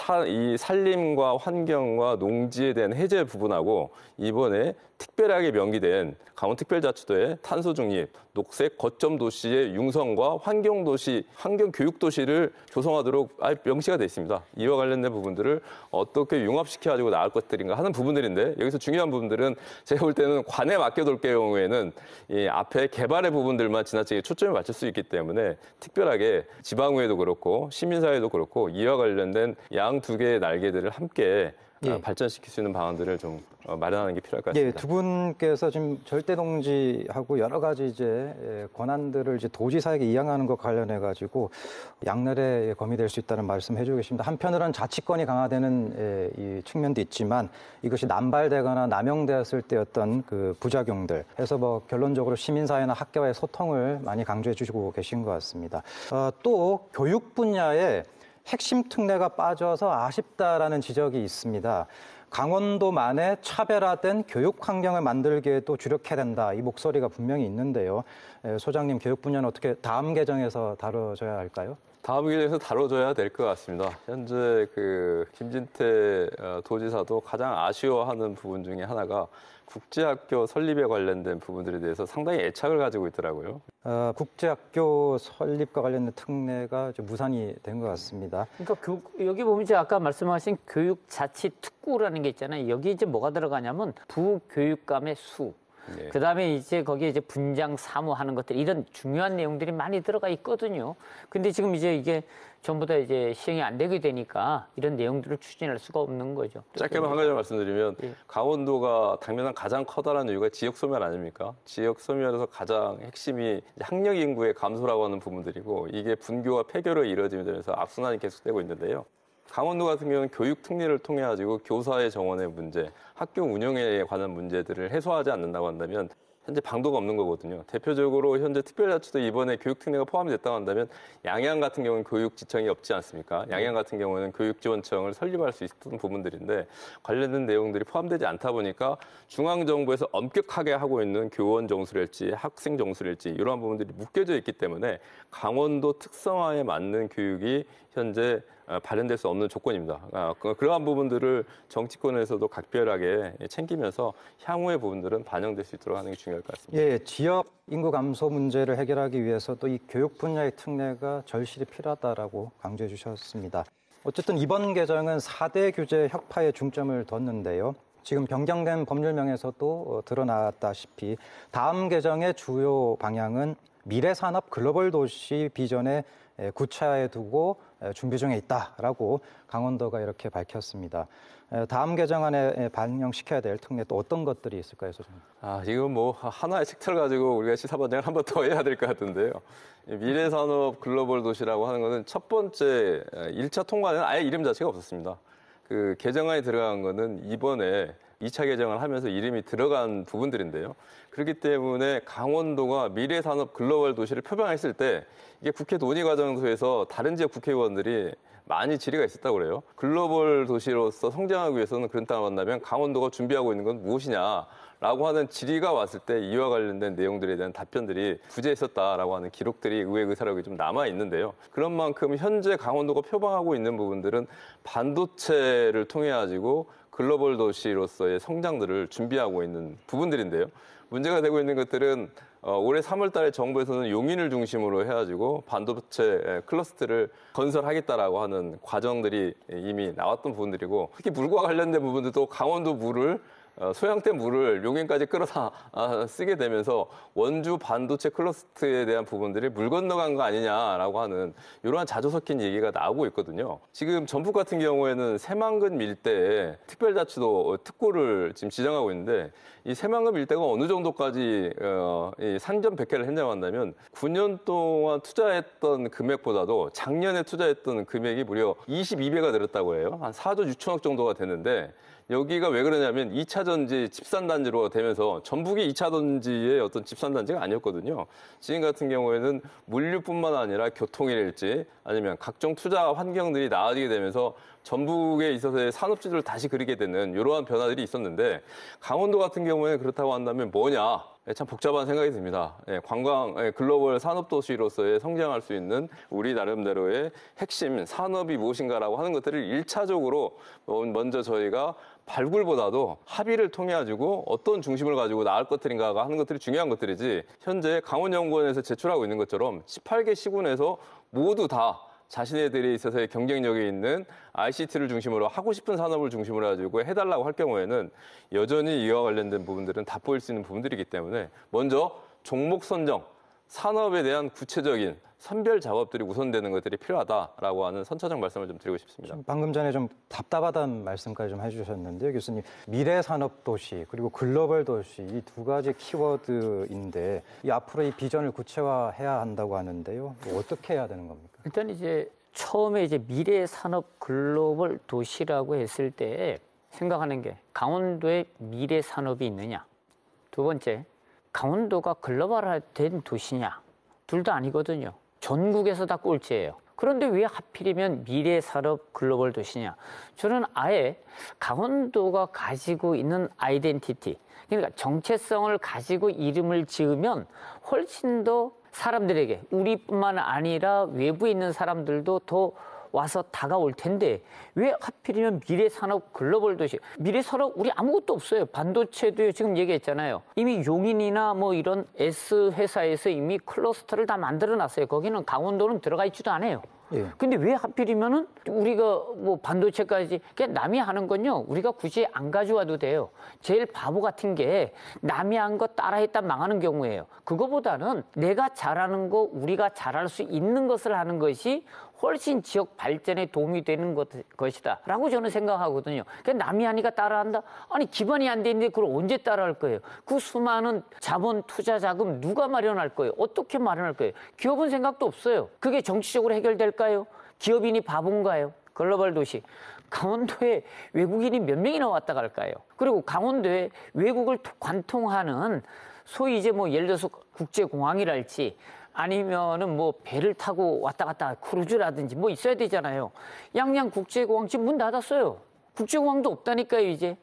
산림과 환경과 농지에 대한 해제 부분하고 이번에 특별하게 명기된 강원특별자치도의 탄소 중립, 녹색 거점 도시의 융성과 환경도시, 환경교육도시를 조성하도록 아예 명시가 돼 있습니다. 이와 관련된 부분들을 어떻게 융합시켜가지고 나갈 것들인가 하는 부분들인데 여기서 중요한 부분들은 제가 볼 때는 관에 맡겨둘 경우에는 이 앞에 개발의 부분들만 지나치게 초점을 맞출 수 있기 때문에 특별하게 지방의회도 그렇고 시민사회도 그렇고 이와 관련된 양 두 개의 날개들을 함께 발전시킬 수 있는 방안들을 좀 마련하는 게 필요할 것 같습니다. 두 분께서 지금 절대농지하고 여러 가지 이제 권한들을 이제 도지사에게 이양하는 것 관련해 가지고 양날의 검이 될 수 있다는 말씀해주고 계십니다. 한편으로는 자치권이 강화되는 이 측면도 있지만 이것이 남발되거나 남용되었을 때 어떤 그 부작용들 해서 뭐 결론적으로 시민사회나 학교와의 소통을 많이 강조해 주시고 계신 것 같습니다. 또 교육 분야에 핵심 특례가 빠져서 아쉽다라는 지적이 있습니다. 강원도만의 차별화된 교육 환경을 만들기에도 주력해야 된다. 이 목소리가 분명히 있는데요. 소장님, 교육 분야는 어떻게 다음 개정에서 다뤄져야 할까요? 다음 기회에서 다뤄줘야 될 것 같습니다. 현재 그 김진태 도지사도 가장 아쉬워하는 부분 중에 하나가 국제학교 설립에 관련된 부분들에 대해서 상당히 애착을 가지고 있더라고요. 국제학교 설립과 관련된 특례가 무산이 된 것 같습니다. 그러니까 여기 보면 이제 아까 말씀하신 교육자치특구라는 게 있잖아요. 여기 이제 뭐가 들어가냐면 부교육감의 수. 네. 그다음에 이제 거기에 이제 분장 사무하는 것들 이런 중요한 내용들이 많이 들어가 있거든요. 근데 지금 이제 이게 전부 다 이제 시행이 안 되게 되니까 이런 내용들을 추진할 수가 없는 거죠. 짧게만 한 가지 말씀드리면 예. 강원도가 당면한 가장 커다란 이유가 지역 소멸 아닙니까? 지역 소멸에서 가장 핵심이 학령 인구의 감소라고 하는 부분들이고 이게 분교와 폐교로 이루어지면서 악순환이 계속되고 있는데요. 강원도 같은 경우는 교육 특례를 통해 가지고 교사의 정원의 문제, 학교 운영에 관한 문제들을 해소하지 않는다고 한다면 현재 방도가 없는 거거든요. 대표적으로 현재 특별자치도 이번에 교육 특례가 포함이 됐다고 한다면 양양 같은 경우는 교육지청이 없지 않습니까? 양양 같은 경우는 교육지원청을 설립할 수 있었던 부분들인데 관련된 내용들이 포함되지 않다 보니까 중앙정부에서 엄격하게 하고 있는 교원 정수랄지 학생 정수랄지 이러한 부분들이 묶여져 있기 때문에 강원도 특성화에 맞는 교육이 현재 발현될 수 없는 조건입니다. 그러한 부분들을 정치권에서도 각별하게 챙기면서 향후의 부분들은 반영될 수 있도록 하는 게 중요할 것 같습니다. 지역 인구 감소 문제를 해결하기 위해서도 이 교육 분야의 특례가 절실히 필요하다라고 강조해 주셨습니다. 어쨌든 이번 개정은 4대 규제 혁파에 중점을 뒀는데요. 지금 변경된 법률명에서도 드러났다시피 다음 개정의 주요 방향은 미래산업 글로벌 도시 비전에 구차해 두고 준비 중에 있다라고 강원도가 이렇게 밝혔습니다. 다음 개정안에 반영시켜야 될 특례 또 어떤 것들이 있을까요, 소장님? 이건 뭐 하나의 책자를 가지고 우리가 시사반장을 한 번 더 해야 될 것 같은데요. 미래산업 글로벌 도시라고 하는 것은 첫 번째 1차 통과는 아예 이름 자체가 없었습니다. 그 개정안에 들어간 거는 이번에 2차 개정을 하면서 이름이 들어간 부분들인데요. 그렇기 때문에 강원도가 미래산업 글로벌 도시를 표방했을 때 이게 국회 논의 과정에서 다른 지역 국회의원들이 많이 질의가 있었다고 그래요. 글로벌 도시로서 성장하기 위해서는 그렇다고 한다면 강원도가 준비하고 있는 건 무엇이냐라고 하는 질의가 왔을 때 이와 관련된 내용들에 대한 답변들이 부재했었다라고 하는 기록들이 의회 의사록이 좀 남아 있는데요. 그런 만큼 현재 강원도가 표방하고 있는 부분들은 반도체를 통해 가지고 글로벌 도시로서의 성장들을 준비하고 있는 부분들인데요. 문제가 되고 있는 것들은 올해 3월 달에 정부에서는 용인을 중심으로 해가지고 반도체 클러스터를 건설하겠다라고 하는 과정들이 이미 나왔던 부분들이고 특히 물과 관련된 부분들도 강원도 물을 소양된 물을 용인까지 끌어다 쓰게 되면서 원주 반도체 클러스터에 대한 부분들이 물 건너간 거 아니냐라고 하는 이러한 자주 섞인 얘기가 나오고 있거든요. 지금 전북 같은 경우에는 새만금 일대에 특별자치도 특구를 지금 지정하고 있는데 이 새만금 일대가 어느 정도까지 이 산전백회를 했냐고 한다면 9년 동안 투자했던 금액보다도 작년에 투자했던 금액이 무려 22배가 늘었다고 해요. 한 4조 6천억 정도가 되는데 여기가 왜 그러냐면 2차 전지 집산단지로 되면서 전북이 2차 전지의 어떤 집산단지가 아니었거든요. 지금 같은 경우에는 물류뿐만 아니라 교통이랄지 아니면 각종 투자 환경들이 나아지게 되면서 전북에 있어서의 산업지도를 다시 그리게 되는 이러한 변화들이 있었는데 강원도 같은 경우에 그렇다고 한다면 뭐냐? 참 복잡한 생각이 듭니다. 관광 글로벌 산업도시로서의 성장할 수 있는 우리 나름대로의 핵심 산업이 무엇인가라고 하는 것들을 1차적으로 먼저 저희가 발굴보다도 합의를 통해 가지고 어떤 중심을 가지고 나을 것들인가가 하는 것들이 중요한 것들이지 현재 강원연구원에서 제출하고 있는 것처럼 18개 시군에서 모두 다 자신네들이 있어서의 경쟁력이 있는 ICT를 중심으로 하고 싶은 산업을 중심으로 가지고 해달라고 할 경우에는 여전히 이와 관련된 부분들은 다 보일 수 있는 부분들이기 때문에 먼저 종목 선정, 산업에 대한 구체적인 선별 작업들이 우선되는 것들이 필요하다라고 하는 선처적 말씀을 좀 드리고 싶습니다. 방금 전에 좀 답답하다는 말씀까지 좀 해주셨는데요, 교수님. 미래 산업 도시 그리고 글로벌 도시 이 두 가지 키워드인데 이 앞으로 이 비전을 구체화해야 한다고 하는데요. 어떻게 해야 되는 겁니까? 일단 이제 처음에 이제 미래 산업 글로벌 도시라고 했을 때 생각하는 게 강원도에 미래 산업이 있느냐. 두 번째, 강원도가 글로벌화된 도시냐. 둘 다 아니거든요. 전국에서 다 꼴찌예요. 그런데 왜 하필이면 미래 산업 글로벌 도시냐? 저는 아예 강원도가 가지고 있는 아이덴티티, 그러니까 정체성을 가지고 이름을 지으면 훨씬 더 사람들에게 우리뿐만 아니라 외부에 있는 사람들도 더 와서 다가올 텐데 왜 하필이면 미래산업 글로벌 도시? 미래산업 우리 아무것도 없어요. 반도체도 지금 얘기했잖아요. 이미 용인이나 뭐 이런 S 회사에서 이미 클러스터를 다 만들어놨어요. 거기는 강원도는 들어가 있지도 않아요. 예. 근데 왜 하필이면은 우리가 뭐 반도체까지 그냥 남이 하는 건요 우리가 굳이 안 가져와도 돼요. 제일 바보 같은 게 남이 한 거 따라했다 망하는 경우예요. 그거보다는 내가 잘하는 거 우리가 잘할 수 있는 것을 하는 것이 훨씬 지역 발전에 도움이 되는 것이다 라고 저는 생각하거든요. 그러니까 남이 하니까 따라한다? 아니 기반이 안 돼 있는데 그걸 언제 따라할 거예요? 그 수많은 자본 투자 자금 누가 마련할 거예요? 어떻게 마련할 거예요? 기업은 생각도 없어요. 그게 정치적으로 해결될까요? 기업인이 바본가요? 글로벌 도시. 강원도에 외국인이 몇 명이나 왔다 갈까요? 그리고 강원도에 외국을 관통하는 소위 이제 뭐 예를 들어서 국제공항이랄지 아니면은 뭐 배를 타고 왔다 갔다 크루즈라든지 뭐 있어야 되잖아요. 양양 국제공항 지금 문 닫았어요. 국제공항도 없다니까요, 이제.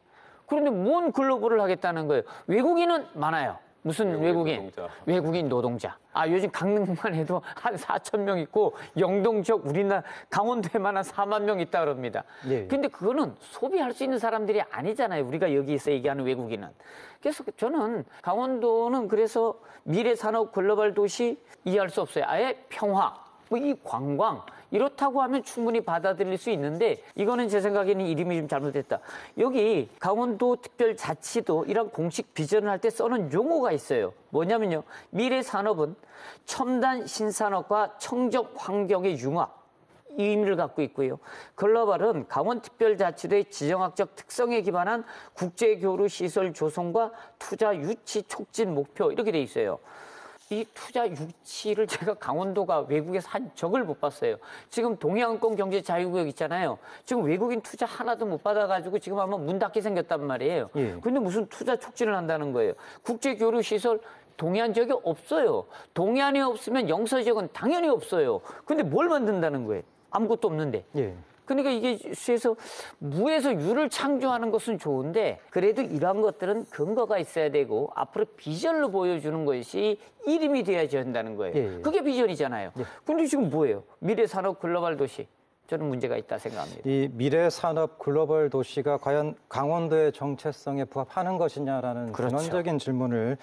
그런데 뭔 글로벌을 하겠다는 거예요. 외국인은 많아요. 무슨 외국인? 외국인 노동자. 아, 요즘 강릉만 해도 한 4천 명 있고 영동 지역 우리나라 강원도에만 한 4만 명 있다 그럽니다. 예. 근데 그거는 소비할 수 있는 사람들이 아니잖아요. 우리가 여기서 얘기하는 외국인은. 그래서 저는 강원도는 그래서 미래산업 글로벌 도시 이해할 수 없어요. 아예 평화, 뭐 이 관광 이렇다고 하면 충분히 받아들일 수 있는데 이거는 제 생각에는 이름이 좀 잘못됐다. 여기 강원도 특별자치도 이런 공식 비전을 할 때 써놓은 용어가 있어요. 뭐냐면요. 미래산업은 첨단 신산업과 청정 환경의 융합. 이 의미를 갖고 있고요. 글로벌은 강원특별자치도의 지정학적 특성에 기반한 국제교류 시설 조성과 투자 유치 촉진 목표 이렇게 돼 있어요. 이 투자 유치를 제가 강원도가 외국에서 한 적을 못 봤어요. 지금 동해안권 경제자유구역 있잖아요. 지금 외국인 투자 하나도 못 받아가지고 지금 아마 문 닫게 생겼단 말이에요. 예. 근데 무슨 투자 촉진을 한다는 거예요. 국제교류 시설 동해안 지역에 없어요. 동해안에 없으면 영서 지역은 당연히 없어요. 근데 뭘 만든다는 거예요? 아무것도 없는데. 예. 그러니까 이게 수에서 무에서 유를 창조하는 것은 좋은데 그래도 이러한 것들은 근거가 있어야 되고 앞으로 비전을 보여주는 것이 이름이 돼야지 한다는 거예요. 예, 예. 그게 비전이잖아요. 예. 근데 지금 뭐예요? 미래산업 글로벌 도시. 저는 문제가 있다 생각합니다. 이 미래 산업 글로벌 도시가 과연 강원도의 정체성에 부합하는 것이냐라는 그렇죠. 근원적인 질문을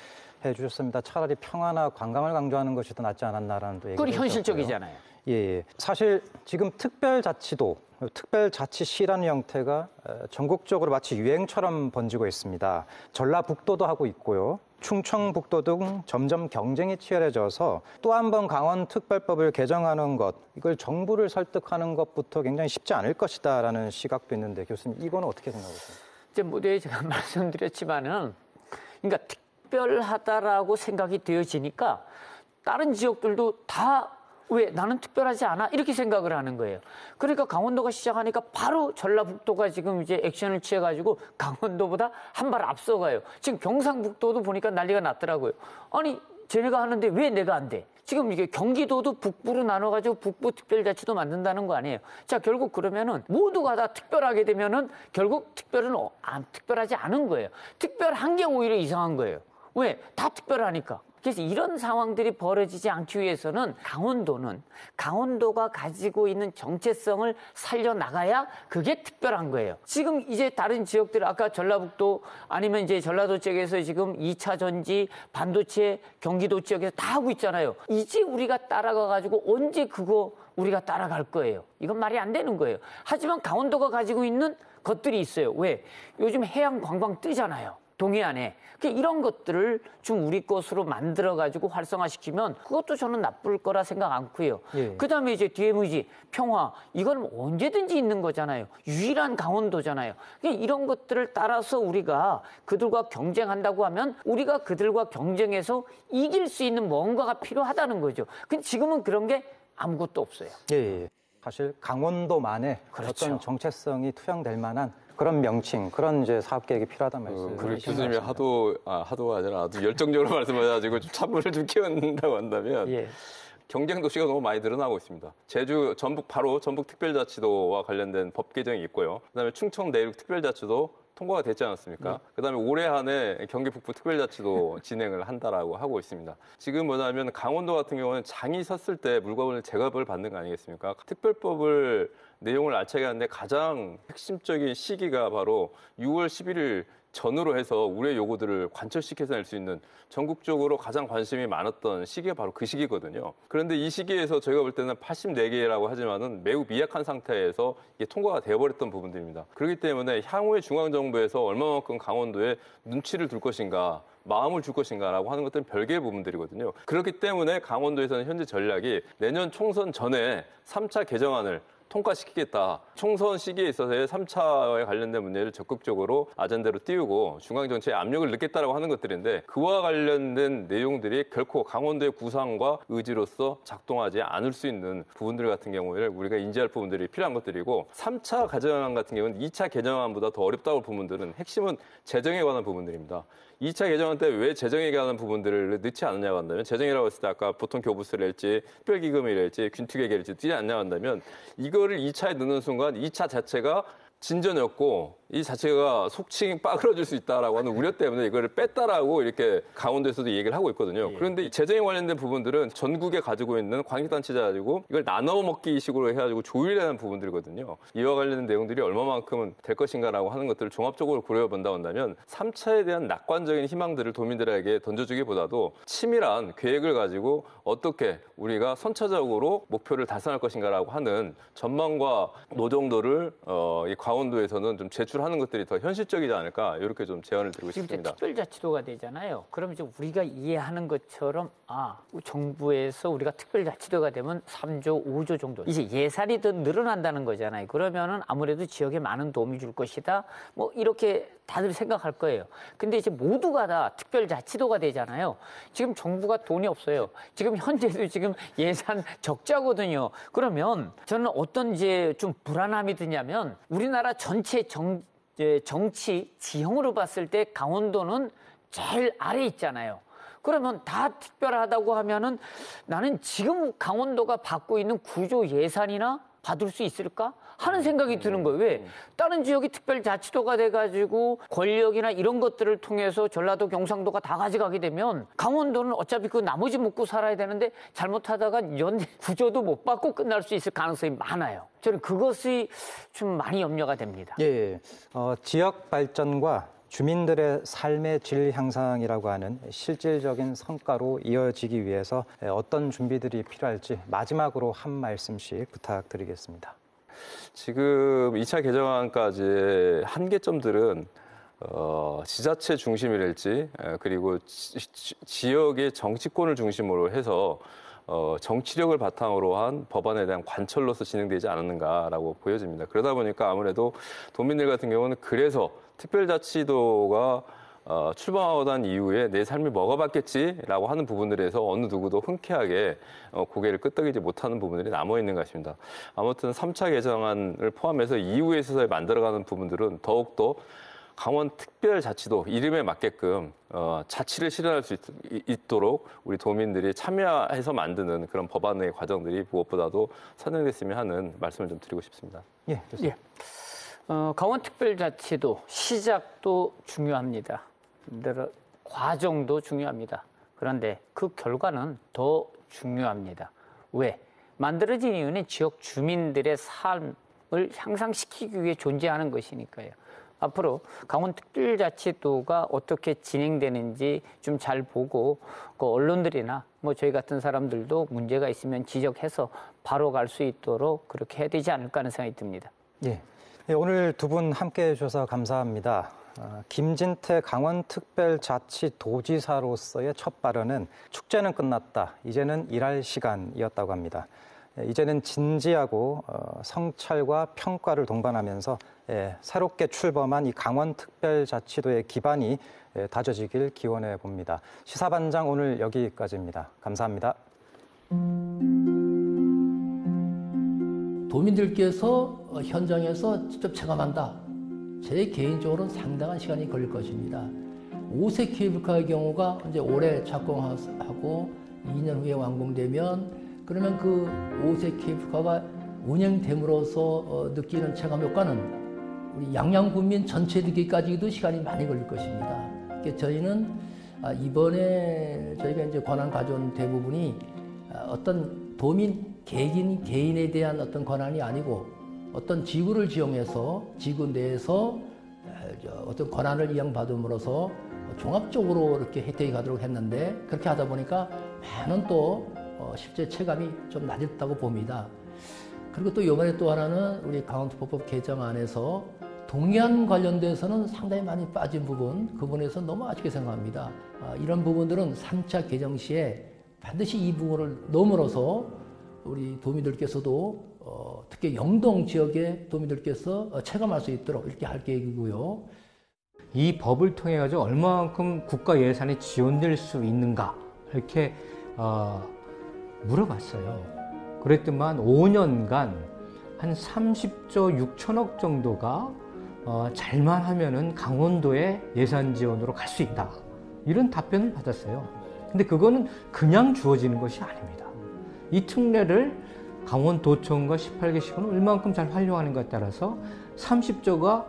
해주셨습니다. 차라리 평화나 관광을 강조하는 것이 더 낫지 않았나라는 또 얘기를 그건 해주셨고요. 현실적이잖아요. 예, 사실 지금 특별자치도, 특별자치시라는 형태가 전국적으로 마치 유행처럼 번지고 있습니다. 전라북도도 하고 있고요. 충청북도 등 점점 경쟁이 치열해져서 또 한 번 강원특별법을 개정하는 것, 이걸 정부를 설득하는 것부터 굉장히 쉽지 않을 것이다라는 시각도 있는데 교수님, 이거는 어떻게 생각하세요? 이제 무대에 제가 말씀드렸지만은, 그러니까 특별하다라고 생각이 되어지니까 다른 지역들도 다 왜 나는 특별하지 않아? 이렇게 생각을 하는 거예요. 그러니까 강원도가 시작하니까 바로 전라북도가 지금 이제 액션을 취해가지고 강원도보다 한 발 앞서가요. 지금 경상북도도 보니까 난리가 났더라고요. 아니, 쟤네가 하는데 왜 내가 안 돼? 지금 이게 경기도도 북부로 나눠가지고 북부 특별자치도 만든다는 거 아니에요. 자, 결국 그러면은 모두가 다 특별하게 되면은 결국 특별하지 않은 거예요. 특별한 게 오히려 이상한 거예요. 왜? 다 특별하니까. 그래서 이런 상황들이 벌어지지 않기 위해서는 강원도가 가지고 있는 정체성을 살려나가야 그게 특별한 거예요. 지금 이제 다른 지역들, 아까 전라북도 아니면 이제 전라도 쪽에서 지금 2차 전지, 반도체, 경기도 지역에서 다 하고 있잖아요. 이제 우리가 따라가가지고 언제 그거 우리가 따라갈 거예요? 이건 말이 안 되는 거예요. 하지만 강원도가 가지고 있는 것들이 있어요. 왜? 요즘 해양 관광 뜨잖아요. 동해안에. 이런 것들을 좀 우리 것으로 만들어가지고 활성화시키면 그것도 저는 나쁠 거라 생각 않고요. 예. 그다음에 이제 DMZ, 평화, 이건 언제든지 있는 거잖아요. 유일한 강원도잖아요. 이런 것들을 따라서 우리가 그들과 경쟁한다고 하면 우리가 그들과 경쟁해서 이길 수 있는 뭔가가 필요하다는 거죠. 근데 지금은 그런 게 아무것도 없어요. 예. 사실 강원도만의 그렇죠. 어떤 정체성이 투영될 만한 그런 명칭, 그런 이제 사업 계획이 필요하다는 말씀. 그리고 교수님이 하도가 아니라 아주 열정적으로 말씀하셔가지고 좀 찬물을 좀 끼얹는다고 한다면 예. 경쟁 도시가 너무 많이 늘어나고 있습니다. 제주, 전북 특별자치도와 관련된 법 개정이 있고요. 그다음에 충청 내륙 특별자치도 통과가 됐지 않았습니까? 그다음에 올해 안에 경기 북부 특별자치도 진행을 한다라고 하고 있습니다. 지금 뭐냐면 강원도 같은 경우는 장이 섰을 때 물건을 제값을 받는 거 아니겠습니까? 특별법을 내용을 알차게 하는데 가장 핵심적인 시기가 바로 6월 11일 전후로 해서 우리의 요구들을 관철시켜서 낼 수 있는 전국적으로 가장 관심이 많았던 시기가 바로 그 시기거든요. 그런데 이 시기에서 저희가 볼 때는 84개라고 하지만은 매우 미약한 상태에서 이게 통과가 되어버렸던 부분들입니다. 그렇기 때문에 향후에 중앙정부에서 얼마만큼 강원도에 눈치를 둘 것인가, 마음을 줄 것인가라고 하는 것들은 별개의 부분들이거든요. 그렇기 때문에 강원도에서는 현재 전략이 내년 총선 전에 3차 개정안을 통과시키겠다. 총선 시기에 있어서의 3차에 관련된 문제를 적극적으로 아젠다로 띄우고 중앙정치에 압력을 넣겠다라고 하는 것들인데 그와 관련된 내용들이 결코 강원도의 구상과 의지로서 작동하지 않을 수 있는 부분들 같은 경우에 우리가 인지할 부분들이 필요한 것들이고 3차 개정안 같은 경우는 2차 개정안보다 더 어렵다고 볼 부분들은 핵심은 재정에 관한 부분들입니다. 2차 개정안 때 왜 재정에 관한 부분들을 넣지 않느냐고 한다면 재정이라고 했을 때 아까 보통 교부세랄지 특별기금이랄지 균투계획이랄지 뛰지 않냐고 한다면 이거를 2차에 넣는 순간 2차 자체가 진전이었고 이 자체가 속칭 빠그러질 수 있다라고 하는 우려 때문에 이거를 뺐다라고 이렇게 강원도에서도 얘기를 하고 있거든요. 그런데 이 재정에 관련된 부분들은 전국에 가지고 있는 관계단체자 가지고 이걸 나눠 먹기 식으로 해가지고 조율하는 부분들이거든요. 이와 관련된 내용들이 얼마만큼은 될 것인가라고 하는 것들을 종합적으로 고려해본다고 한다면 3차에 대한 낙관적인 희망들을 도민들에게 던져주기보다도 치밀한 계획을 가지고 어떻게 우리가 선차적으로 목표를 달성할 것인가라고 하는 전망과 노정도를 이 강원도에서는 좀 제출하는 것들이 더 현실적이지 않을까 이렇게 좀 제안을 드리고 지금 이제 싶습니다. 특별자치도가 되잖아요. 그럼 이제 우리가 이해하는 것처럼 정부에서 우리가 특별자치도가 되면 3조, 5조 정도 이제 예산이 더 늘어난다는 거잖아요. 그러면은 아무래도 지역에 많은 도움이 줄 것이다. 뭐 이렇게 다들 생각할 거예요. 근데 이제 모두가 다 특별자치도가 되잖아요. 지금 정부가 돈이 없어요. 지금 현재도 지금 예산 적자거든요. 그러면 저는 어떤 이제 좀 불안함이 드냐면 우리나라 전체 정치 지형으로 봤을 때 강원도는 제일 아래 있잖아요. 그러면 다 특별하다고 하면은 나는 지금 강원도가 받고 있는 구조 예산이나 받을 수 있을까 하는 생각이 드는 거예요. 왜? 다른 지역이 특별자치도가 돼가지고 권력이나 이런 것들을 통해서 전라도, 경상도가 다 가져가게 되면 강원도는 어차피 그 나머지 먹고 살아야 되는데 잘못하다가 연 구조도 못 받고 끝날 수 있을 가능성이 많아요. 저는 그것이 좀 많이 염려가 됩니다. 예, 지역 발전과 주민들의 삶의 질 향상이라고 하는 실질적인 성과로 이어지기 위해서 어떤 준비들이 필요할지 마지막으로 한 말씀씩 부탁드리겠습니다. 지금 2차 개정안까지의 한계점들은 지자체 중심이랄지 그리고 지역의 정치권을 중심으로 해서 정치력을 바탕으로 한 법안에 대한 관철로서 진행되지 않았는가라고 보여집니다. 그러다 보니까 아무래도 도민들 같은 경우는 그래서 특별자치도가 출범하고 난 이후에 내 삶이 뭐가 바뀌었지라고 하는 부분들에서 어느 누구도 흔쾌하게 고개를 끄덕이지 못하는 부분들이 남아있는 것 같습니다. 아무튼 3차 개정안을 포함해서 이후에 있어서 만들어가는 부분들은 더욱더 강원특별자치도 이름에 맞게끔 자치를 실현할 수 있도록 우리 도민들이 참여해서 만드는 그런 법안의 과정들이 무엇보다도 선행됐으면 하는 말씀을 좀 드리고 싶습니다. 예, 예. 강원특별자치도 시작도 중요합니다. 과정도 중요합니다. 그런데 그 결과는 더 중요합니다. 왜? 만들어진 이유는 지역 주민들의 삶을 향상시키기 위해 존재하는 것이니까요. 앞으로 강원특별자치도가 어떻게 진행되는지 좀 잘 보고 그 언론들이나 뭐 저희 같은 사람들도 문제가 있으면 지적해서 바로 갈 수 있도록 그렇게 해야 되지 않을까 하는 생각이 듭니다. 예. 오늘 두 분 함께해 주셔서 감사합니다. 김진태 강원특별자치도지사로서의 첫 발언은 축제는 끝났다. 이제는 일할 시간이었다고 합니다. 이제는 진지하고 성찰과 평가를 동반하면서 새롭게 출범한 이 강원특별자치도의 기반이 다져지길 기원해 봅니다. 시사반장 오늘 여기까지입니다. 감사합니다. 도민들께서 현장에서 직접 체감한다. 제 개인적으로는 상당한 시간이 걸릴 것입니다. 5세 케이블카의 경우가 이제 올해 착공하고 2년 후에 완공되면 그러면 그 5세 케이블카가 운행됨으로써 느끼는 체감 효과는 우리 양양군민 전체 느끼기까지도 시간이 많이 걸릴 것입니다. 그러니까 저희는 이번에 저희가 이제 권한 가져온 대부분이 어떤 도민 개인에 대한 어떤 권한이 아니고 어떤 지구를 지정해서 지구 내에서 어떤 권한을 이양받음으로써 종합적으로 이렇게 혜택이 가도록 했는데 그렇게 하다 보니까 많은 또 실제 체감이 좀 낮았다고 봅니다. 그리고 또 이번에 또 하나는 우리 강원특별법 개정안에서 동해안 관련돼서는 상당히 많이 빠진 부분, 그 부분에서 너무 아쉽게 생각합니다. 이런 부분들은 3차 개정 시에 반드시 이 부분을 넘어서 우리 도민들께서도 특히 영동 지역의 도민들께서 체감할 수 있도록 이렇게 할 계획이고요. 이 법을 통해 가지고 얼마만큼 국가 예산이 지원될 수 있는가 이렇게 물어봤어요. 그랬더만 5년간 한 30조 6천억 정도가 잘만 하면은 강원도의 예산 지원으로 갈 수 있다. 이런 답변을 받았어요. 근데 그거는 그냥 주어지는 것이 아닙니다. 이 특례를 강원도청과 18개 시군은 얼마만큼 잘 활용하는 것에 따라서 30조가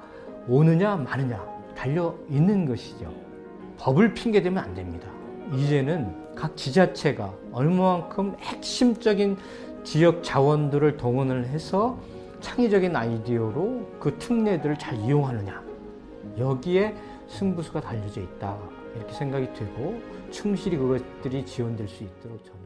오느냐 마느냐 달려 있는 것이죠. 법을 핑계대면 안 됩니다. 이제는 각 지자체가 얼마만큼 핵심적인 지역 자원들을 동원을 해서 창의적인 아이디어로 그 특례들을 잘 이용하느냐, 여기에 승부수가 달려져 있다 이렇게 생각이 되고 충실히 그것들이 지원될 수 있도록 저는